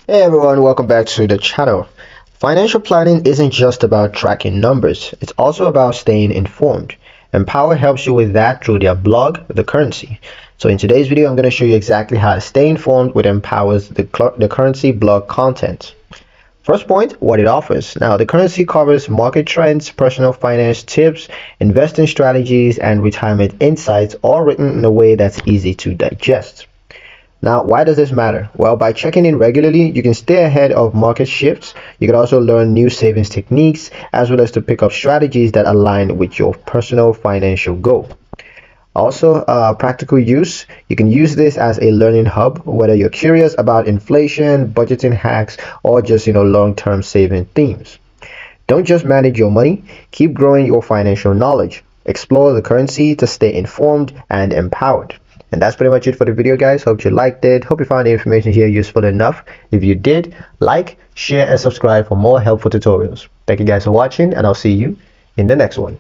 Hey everyone, welcome back to the channel. Financial planning isn't just about tracking numbers, it's also about staying informed. Empower helps you with that through their blog, The Currency. So in today's video, I'm going to show you exactly how to stay informed with Empower's The Currency blog content. First point, what it offers. Now, The Currency covers market trends, personal finance tips, investing strategies, and retirement insights, all written in a way that's easy to digest. Now, why does this matter? Well, by checking in regularly, you can stay ahead of market shifts. You can also learn new savings techniques as well as to pick up strategies that align with your personal financial goal. Also, practical use. You can use this as a learning hub, whether you're curious about inflation, budgeting hacks, or just, long-term saving themes. Don't just manage your money, keep growing your financial knowledge. Explore the currency to stay informed and empowered. And that's pretty much it for the video, guys. Hope you liked it. Hope you found the information here useful enough. If you did, like, share, and subscribe for more helpful tutorials. Thank you guys for watching, and I'll see you in the next one.